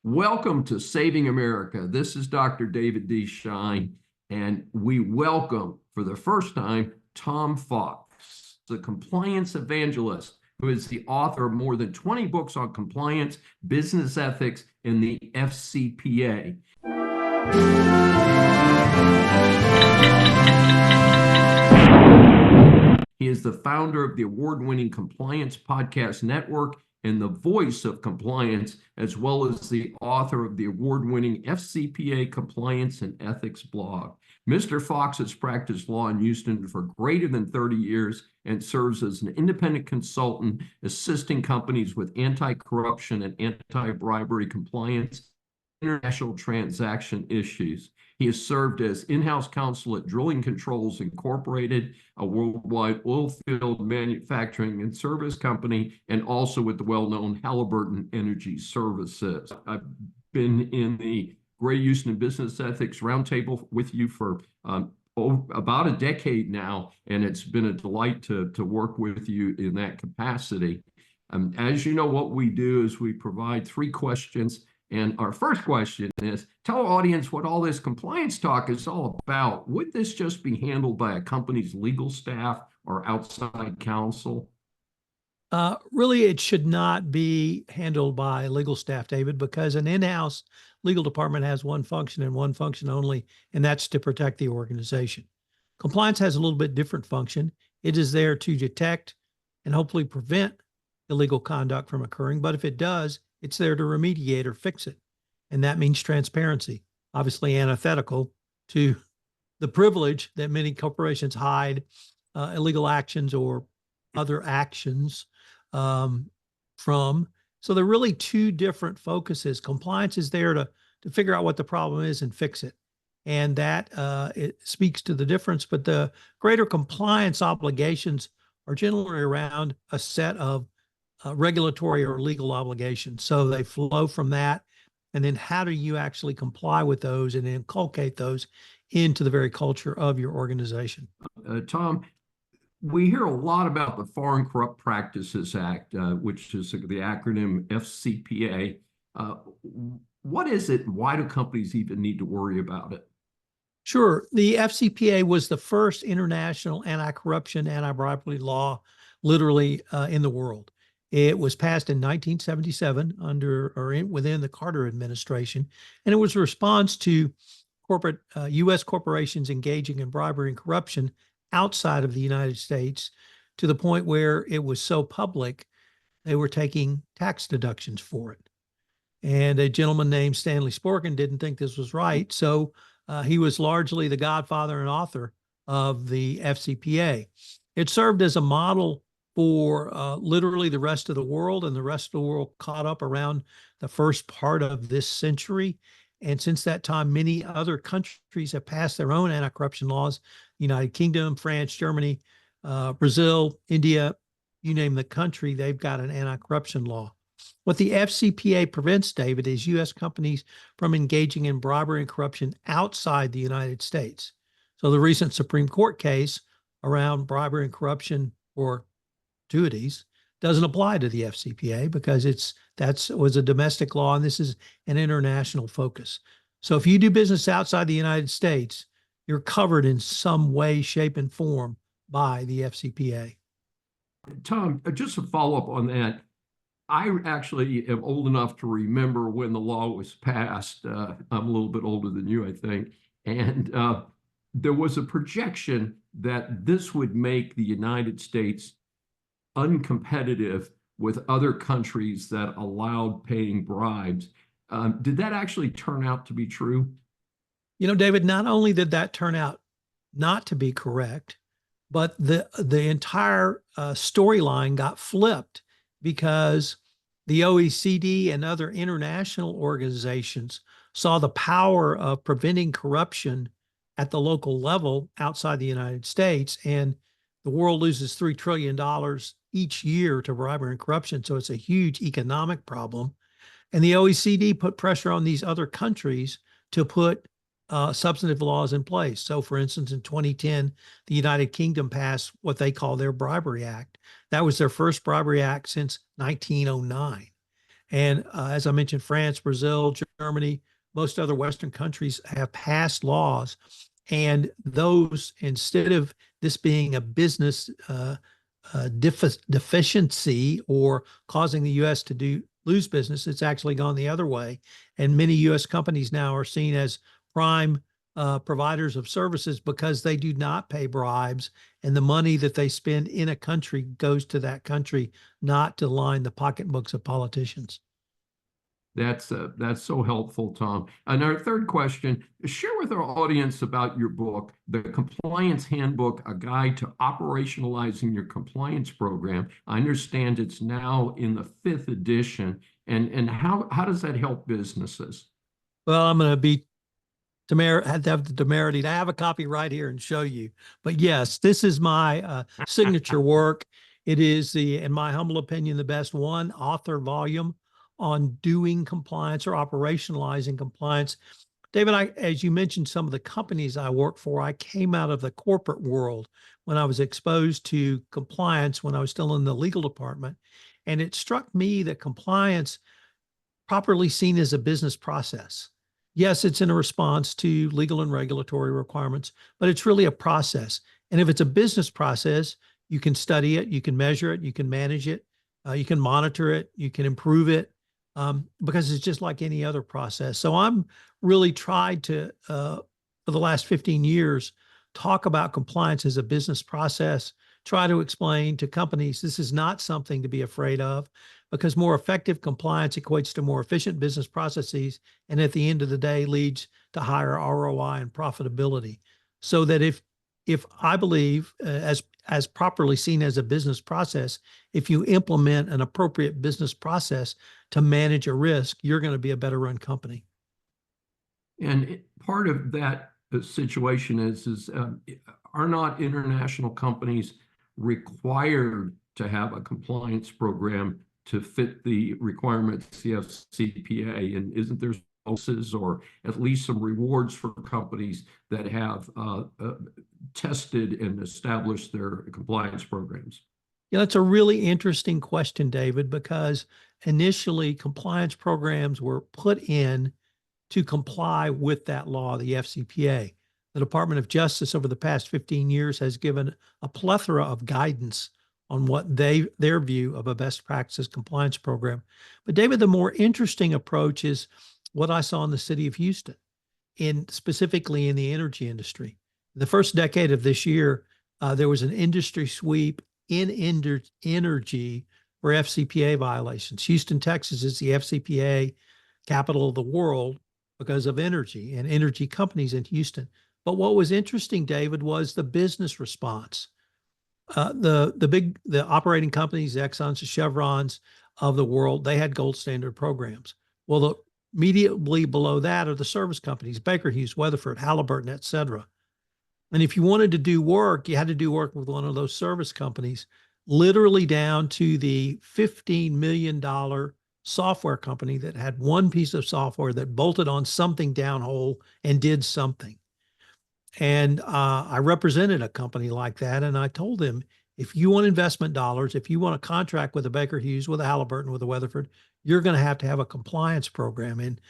Welcome to Saving America. This is Dr. David D. Schein, and we welcome for the first time Tom Fox, the compliance evangelist, who is the author of more than 20 books on compliance, business ethics, and the FCPA. He is the founder of the award-winning Compliance Podcast Network and the voice of compliance, as well as the author of the award-winning FCPA Compliance and Ethics blog. Mr. Fox has practiced law in Houston for greater than 30 years and serves as an independent consultant, assisting companies with anti-corruption and anti-bribery compliance, international transaction issues. He has served as in-house counsel at Drilling Controls Incorporated, a worldwide oil field manufacturing and service company, and also with the well-known Halliburton Energy Services. I've been in the Greater Houston Business Ethics Roundtable with you for about a decade now, and it's been a delight to work with you in that capacity. As you know, what we do is we provide 3 questions. And our first question is, tell our audience what all this compliance talk is all about. Would this just be handled by a company's legal staff or outside counsel? Really, it should not be handled by legal staff, David, because an in-house legal department has one function and one function only, and that's to protect the organization. Compliance has a little bit different function. It is there to detect and hopefully prevent illegal conduct from occurring, but if it does, it's there to remediate or fix it. And that means transparency, obviously antithetical to the privilege that many corporations hide illegal actions or other actions from. So they're really 2 different focuses. Compliance is there to figure out what the problem is and fix it. And that it speaks to the difference, but the greater compliance obligations are generally around a set of regulatory or legal obligations. So they flow from that. And then how do you actually comply with those and inculcate those into the very culture of your organization? Tom, we hear a lot about the Foreign Corrupt Practices Act, which is the acronym FCPA. What is it? Why do companies even need to worry about it? Sure. The FCPA was the first international anti-corruption, anti-bribery law literally in the world. It was passed in 1977 within the Carter administration, and it was a response to corporate U.S. corporations engaging in bribery and corruption outside of the United States, to the point where it was so public they were taking tax deductions for it. And a gentleman named Stanley Sporkin didn't think this was right, so he was largely the godfather and author of the FCPA. It served as a model for literally the rest of the world, and the rest of the world caught up around the first part of this century. And since that time, many other countries have passed their own anti-corruption laws. United Kingdom, France, Germany, Brazil, India, you name the country, they've got an anti-corruption law. What the FCPA prevents, David, is U.S. companies from engaging in bribery and corruption outside the United States. So the recent Supreme Court case around bribery and corruption or gratuities doesn't apply to the FCPA because that was a domestic law, and this is an international focus. So if you do business outside the United States, you're covered in some way, shape, and form by the FCPA. Tom, just a follow-up on that. I actually am old enough to remember when the law was passed. I'm a little bit older than you, I think. And there was a projection that this would make the United States uncompetitive with other countries that allowed paying bribes. Did that actually turn out to be true? You know, David, not only did that turn out not to be correct, but the entire storyline got flipped because the OECD and other international organizations saw the power of preventing corruption at the local level outside the United States. And the world loses $3 trillion each year to bribery and corruption. So it's a huge economic problem. And the OECD put pressure on these other countries to put substantive laws in place. So for instance, in 2010, the United Kingdom passed what they call their Bribery Act. That was their first bribery act since 1909. And as I mentioned, France, Brazil, Germany, most other Western countries have passed laws. And those, instead of this being a business deficiency or causing the U.S. to lose business, it's actually gone the other way. And many U.S. companies now are seen as prime providers of services because they do not pay bribes, and the money that they spend in a country goes to that country, not to line the pocketbooks of politicians. That's so helpful, Tom. And our third question, share with our audience about your book, The Compliance Handbook, a guide to operationalizing your compliance program. I understand it's now in the 5th edition. And how does that help businesses? Well, I'm going to be have the temerity to have a copy right here and show you. But yes, this is my signature work. It is in my humble opinion, the best one author volume on doing compliance or operationalizing compliance. David, as you mentioned, some of the companies I work for, I came out of the corporate world when I was exposed to compliance when I was still in the legal department. And it struck me that compliance, properly seen as a business process. Yes, it's in a response to legal and regulatory requirements, but it's really a process. And if it's a business process, you can study it, you can measure it, you can manage it, you can monitor it, you can improve it, because it's just like any other process. So I'm really tried to, for the last 15 years, talk about compliance as a business process, try to explain to companies this is not something to be afraid of, because more effective compliance equates to more efficient business processes, and at the end of the day leads to higher ROI and profitability. So that if I believe, as properly seen as a business process, if you implement an appropriate business process to manage a risk, you're going to be a better run company. And part of that situation is are not international companies required to have a compliance program to fit the requirements of the FCPA? And isn't there bonuses or at least some rewards for companies that have tested and established their compliance programs? Yeah, that's a really interesting question, David, because initially compliance programs were put in to comply with that law, the FCPA. The Department of Justice over the past 15 years has given a plethora of guidance on what their view of a best practices compliance program. But David, the more interesting approach is what I saw in the city of Houston, specifically in the energy industry. The first decade of this year, there was an industry sweep in energy for FCPA violations. Houston, Texas is the FCPA capital of the world because of energy and energy companies in Houston. But what was interesting, David, was the business response. The operating companies, the Exxons, the Chevrons of the world, they had gold standard programs. Well, immediately below that are the service companies, Baker Hughes, Weatherford, Halliburton, et cetera. And if you wanted to do work, you had to do work with one of those service companies, literally down to the $15 million software company that had one piece of software that bolted on something downhole and did something. And I represented a company like that. And I told them, if you want investment dollars, if you want a contract with a Baker Hughes, with a Halliburton, with a Weatherford, you're going to have a compliance program. And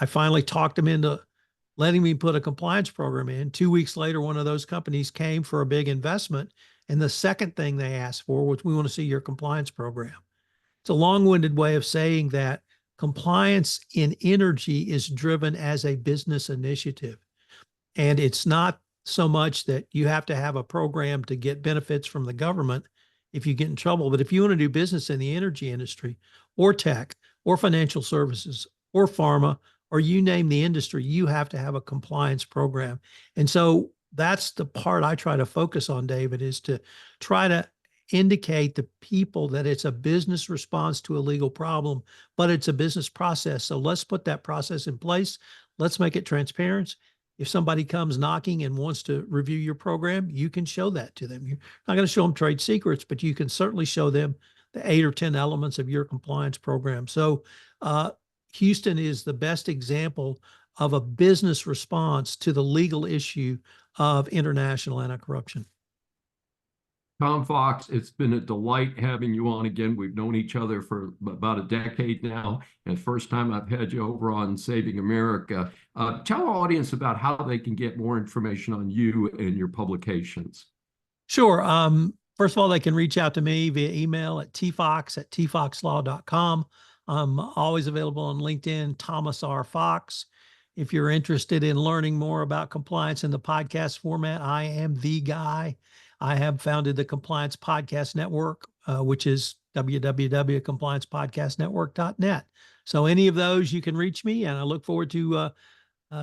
I finally talked them into letting me put a compliance program in. 2 weeks later, one of those companies came for a big investment. And the second thing they asked for was, we want to see your compliance program. It's a long-winded way of saying that compliance in energy is driven as a business initiative. And it's not so much that you have to have a program to get benefits from the government if you get in trouble. But if you want to do business in the energy industry or tech or financial services or pharma, or you name the industry, you have to have a compliance program. And so that's the part I try to focus on, David, is to try to indicate to people that it's a business response to a legal problem, but it's a business process. So let's put that process in place. Let's make it transparent. If somebody comes knocking and wants to review your program, you can show that to them. You're not going to show them trade secrets, but you can certainly show them the 8 or 10 elements of your compliance program. So Houston is the best example of a business response to the legal issue of international anti-corruption. Tom Fox, it's been a delight having you on again. We've known each other for about a decade now, and first time I've had you over on Saving America. Tell our audience about how they can get more information on you and your publications. Sure. First of all, they can reach out to me via email at tfox@tfoxlaw.com. I'm always available on LinkedIn, Thomas R. Fox. If you're interested in learning more about compliance in the podcast format, I am the guy. I have founded the Compliance Podcast Network, which is www.compliancepodcastnetwork.net. So any of those, you can reach me, and I look forward to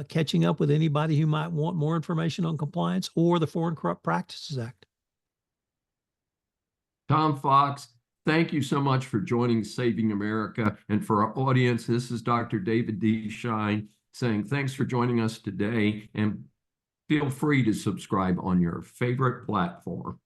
catching up with anybody who might want more information on compliance or the Foreign Corrupt Practices Act. Tom Fox, thank you so much for joining Saving America. And for our audience, this is Dr. David D. Schein saying thanks for joining us today, and feel free to subscribe on your favorite platform.